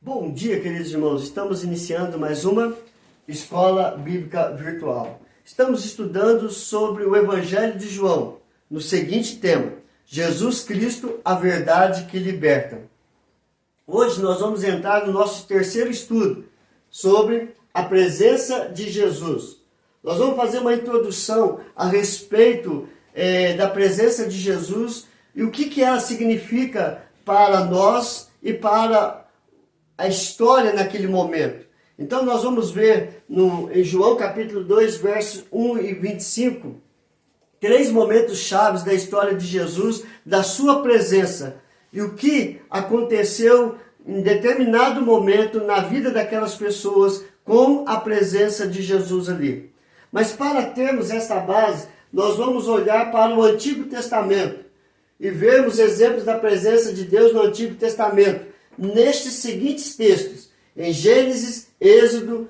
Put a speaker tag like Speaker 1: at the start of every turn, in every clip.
Speaker 1: Bom dia, queridos irmãos. Estamos iniciando mais uma Escola Bíblica Virtual. Estamos estudando sobre o Evangelho de João, no seguinte tema: Jesus Cristo, a verdade que liberta. Hoje nós vamos entrar no nosso terceiro estudo sobre a presença de Jesus. Nós vamos fazer uma introdução a respeito da presença de Jesus e o que ela significa para nós e para a história naquele momento. Então nós vamos ver em João capítulo 2, versos 1 e 25, três momentos chaves da história de Jesus, da sua presença e o que aconteceu em determinado momento na vida daquelas pessoas com a presença de Jesus ali. Mas para termos essa base, nós vamos olhar para o Antigo Testamento e vermos exemplos da presença de Deus no Antigo Testamento, nestes seguintes textos, em Gênesis, Êxodo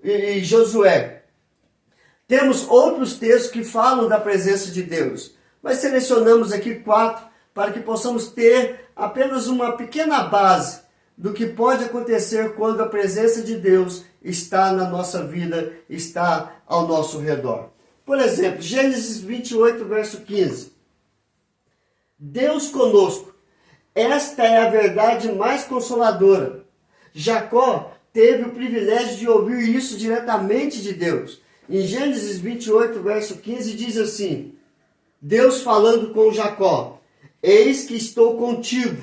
Speaker 1: e Josué. Temos outros textos que falam da presença de Deus, mas selecionamos aqui 4 para que possamos ter apenas uma pequena base do que pode acontecer quando a presença de Deus está na nossa vida, está ao nosso redor. Por exemplo, Gênesis 28, verso 15. Deus conosco. Esta é a verdade mais consoladora. Jacó teve o privilégio de ouvir isso diretamente de Deus. Em Gênesis 28, verso 15, diz assim: Deus falando com Jacó: Eis que estou contigo,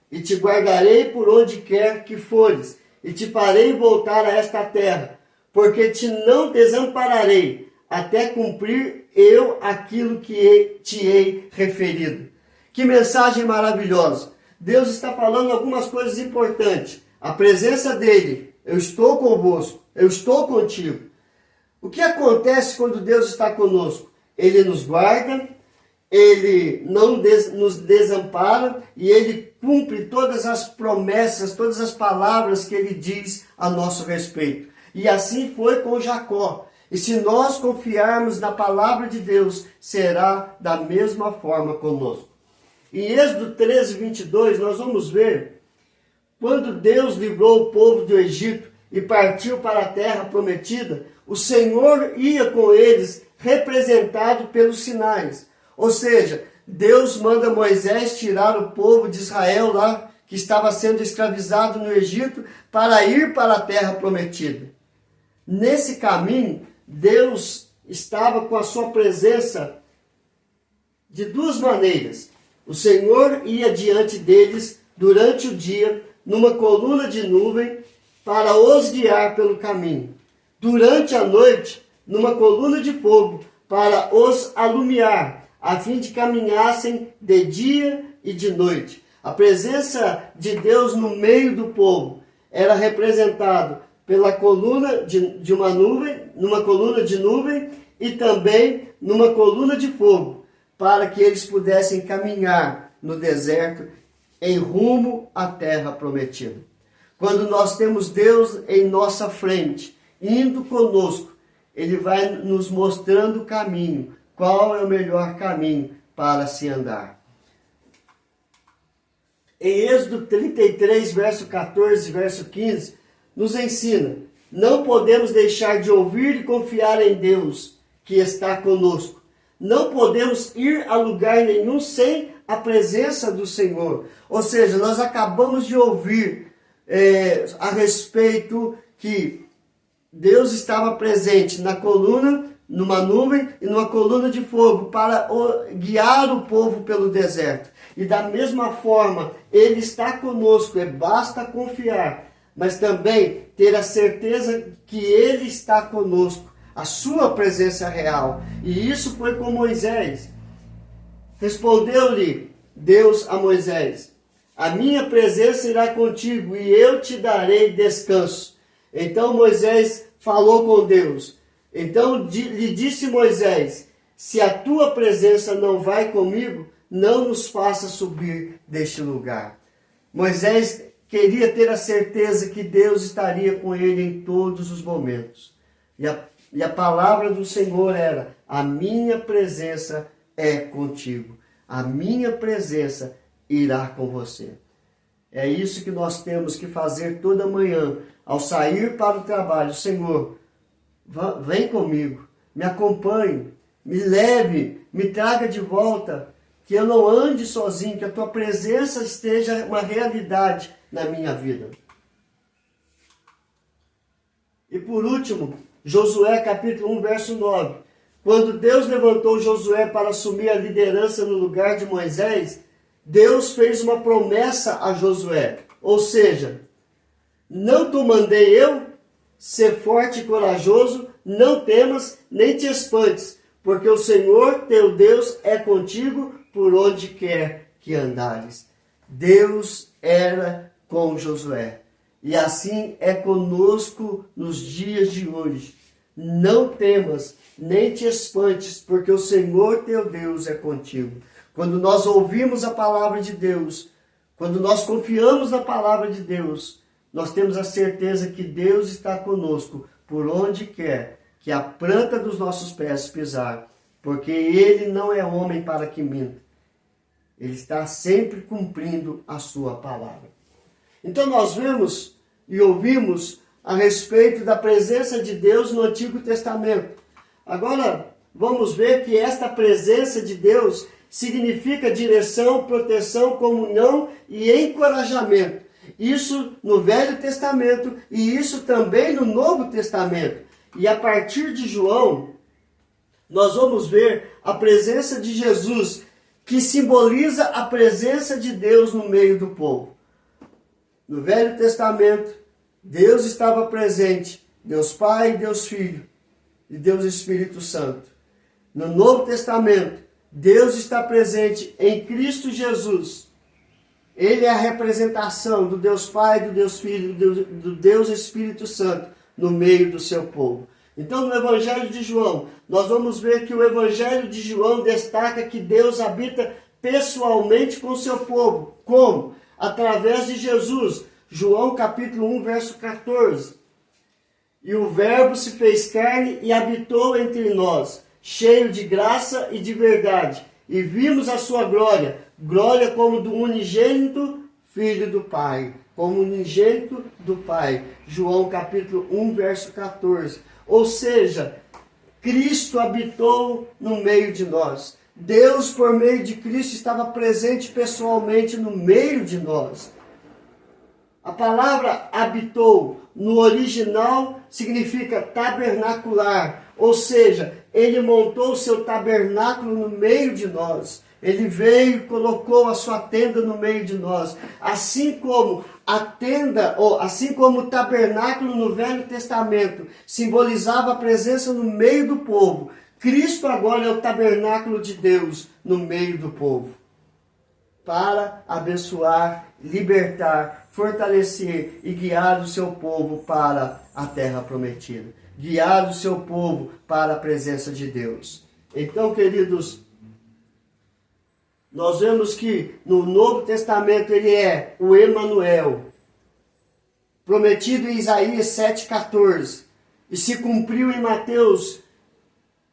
Speaker 1: e te guardarei por onde quer que fores, e te farei voltar a esta terra, porque te não desampararei, até cumprir eu aquilo que te hei referido. Que mensagem maravilhosa! Deus está falando algumas coisas importantes. A presença dele: eu estou convosco, eu estou contigo. O que acontece quando Deus está conosco? Ele nos guarda, ele não nos desampara e ele cumpre todas as promessas, todas as palavras que ele diz a nosso respeito. E assim foi com Jacó. E se nós confiarmos na palavra de Deus, será da mesma forma conosco. Em Êxodo 13, 22, nós vamos ver quando Deus livrou o povo do Egito e partiu para a terra prometida, o Senhor ia com eles, representado pelos sinais. Ou seja, Deus manda Moisés tirar o povo de Israel lá, que estava sendo escravizado no Egito, para ir para a terra prometida. Nesse caminho, Deus estava com a sua presença de duas maneiras. O Senhor ia diante deles durante o dia, numa coluna de nuvem, para os guiar pelo caminho. Durante a noite, numa coluna de fogo, para os alumiar, a fim de caminhassem de dia e de noite. A presença de Deus no meio do povo era representado pela coluna de uma nuvem, numa coluna de nuvem e também numa coluna de fogo, para que eles pudessem caminhar no deserto em rumo à terra prometida. Quando nós temos Deus em nossa frente, indo conosco, Ele vai nos mostrando o caminho, qual é o melhor caminho para se andar. Em Êxodo 33, verso 14 e verso 15, nos ensina: não podemos deixar de ouvir e confiar em Deus, que está conosco. Não podemos ir a lugar nenhum sem a presença do Senhor. Ou seja, nós acabamos de ouvir a respeito que Deus estava presente na coluna, numa nuvem e numa coluna de fogo para guiar o povo pelo deserto. E da mesma forma, Ele está conosco, basta confiar, mas também ter a certeza que Ele está conosco. A sua presença real. E isso foi com Moisés. Respondeu-lhe Deus a Moisés: a minha presença irá contigo e eu te darei descanso. Então Moisés falou com Deus. Então lhe disse Moisés: se a tua presença não vai comigo, não nos faça subir deste lugar. Moisés queria ter a certeza que Deus estaria com ele em todos os momentos. E a palavra do Senhor era: a minha presença é contigo. A minha presença irá com você. É isso que nós temos que fazer toda manhã, ao sair para o trabalho. Senhor, vem comigo, me acompanhe, me leve, me traga de volta, que eu não ande sozinho, que a tua presença esteja uma realidade na minha vida. E por último, Josué capítulo 1, verso 9. Quando Deus levantou Josué para assumir a liderança no lugar de Moisés, Deus fez uma promessa a Josué. Ou seja, não te mandei eu? Ser forte e corajoso, não temas, nem te espantes, porque o Senhor teu Deus é contigo por onde quer que andares. Deus era com Josué. E assim é conosco nos dias de hoje. Não temas, nem te espantes, porque o Senhor teu Deus é contigo. Quando nós ouvimos a palavra de Deus, quando nós confiamos na palavra de Deus, nós temos a certeza que Deus está conosco por onde quer que a planta dos nossos pés pisar, porque Ele não é homem para que minta. Ele está sempre cumprindo a sua palavra. Então nós vemos e ouvimos a respeito da presença de Deus no Antigo Testamento. Agora vamos ver que esta presença de Deus significa direção, proteção, comunhão e encorajamento. Isso no Velho Testamento e isso também no Novo Testamento. E a partir de João, nós vamos ver a presença de Jesus, que simboliza a presença de Deus no meio do povo. No Velho Testamento, Deus estava presente, Deus Pai, Deus Filho e Deus Espírito Santo. No Novo Testamento, Deus está presente em Cristo Jesus. Ele é a representação do Deus Pai, do Deus Filho, do Deus Espírito Santo no meio do seu povo. Então, no Evangelho de João, nós vamos ver que o Evangelho de João destaca que Deus habita pessoalmente com o seu povo. Como? Através de Jesus. João capítulo 1, verso 14. E o Verbo se fez carne e habitou entre nós, cheio de graça e de verdade. E vimos a sua glória, glória como do unigênito Filho do Pai. Como unigênito do Pai. João capítulo 1, verso 14. Ou seja, Cristo habitou no meio de nós. Deus, por meio de Cristo, estava presente pessoalmente no meio de nós. A palavra habitou, no original, significa tabernacular. Ou seja, ele montou o seu tabernáculo no meio de nós. Ele veio e colocou a sua tenda no meio de nós. Assim como a tenda, ou assim como o tabernáculo no Velho Testamento simbolizava a presença no meio do povo, Cristo agora é o tabernáculo de Deus no meio do povo. Para abençoar, libertar, fortalecer e guiar o seu povo para a terra prometida. Guiar o seu povo para a presença de Deus. Então, queridos, nós vemos que no Novo Testamento ele é o Emanuel, prometido em Isaías 7,14, e se cumpriu em Mateus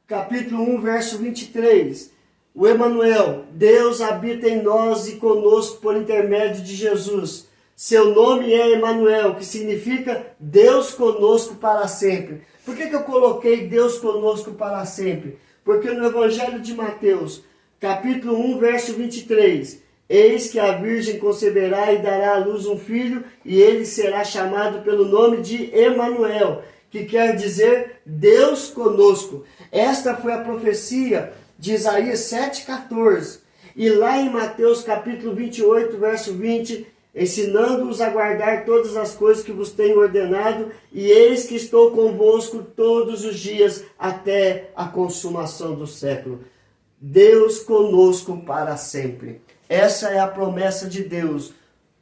Speaker 1: capítulo 1, verso 23. O Emanuel, Deus habita em nós e conosco por intermédio de Jesus. Seu nome é Emanuel, que significa Deus conosco para sempre. Por que eu coloquei Deus conosco para sempre? Porque no Evangelho de Mateus, capítulo 1, verso 23, eis que a Virgem conceberá e dará à luz um filho, e ele será chamado pelo nome de Emanuel, que quer dizer Deus conosco. Esta foi a profecia de Isaías 7,14. E lá em Mateus capítulo 28, verso 20, ensinando-os a guardar todas as coisas que vos tenho ordenado, e eis que estou convosco todos os dias até a consumação do século. Deus conosco para sempre. Essa é a promessa de Deus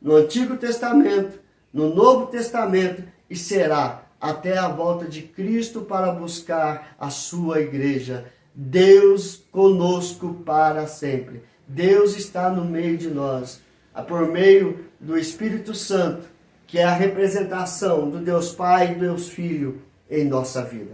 Speaker 1: no Antigo Testamento, no Novo Testamento, e será até a volta de Cristo para buscar a sua igreja. Deus conosco para sempre. Deus está no meio de nós, por meio do Espírito Santo, que é a representação do Deus Pai e do Deus Filho em nossa vida.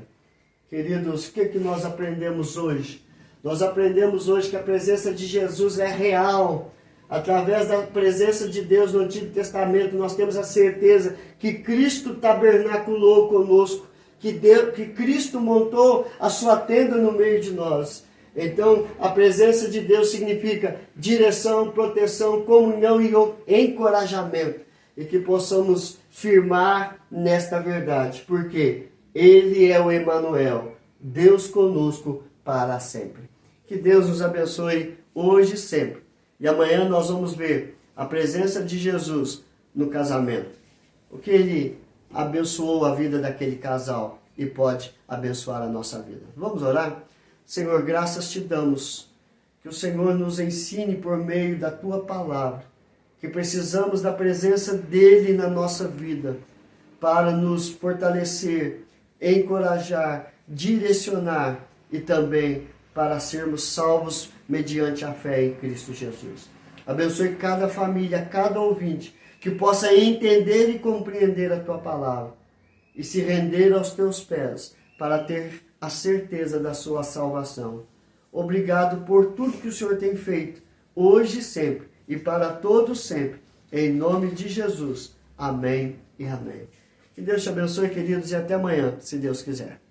Speaker 1: Queridos, o que nós aprendemos hoje? Nós aprendemos hoje que a presença de Jesus é real. Através da presença de Deus no Antigo Testamento, nós temos a certeza que Cristo tabernaculou conosco, que Cristo montou a sua tenda no meio de nós. Então, a presença de Deus significa direção, proteção, comunhão e encorajamento. E que possamos firmar nesta verdade, porque Ele é o Emanuel, Deus conosco para sempre. Que Deus nos abençoe hoje e sempre. E amanhã nós vamos ver a presença de Jesus no casamento. O que Ele abençoou a vida daquele casal e pode abençoar a nossa vida. Vamos orar? Senhor, graças te damos. Que o Senhor nos ensine por meio da Tua palavra. Que precisamos da presença dEle na nossa vida para nos fortalecer, encorajar, direcionar e também para sermos salvos mediante a fé em Cristo Jesus. Abençoe cada família, cada ouvinte, que possa entender e compreender a Tua palavra e se render aos Teus pés para ter a certeza da sua salvação. Obrigado por tudo que o Senhor tem feito, hoje e sempre, e para todos sempre. Em nome de Jesus. Amém e amém. Que Deus te abençoe, queridos, e até amanhã, se Deus quiser.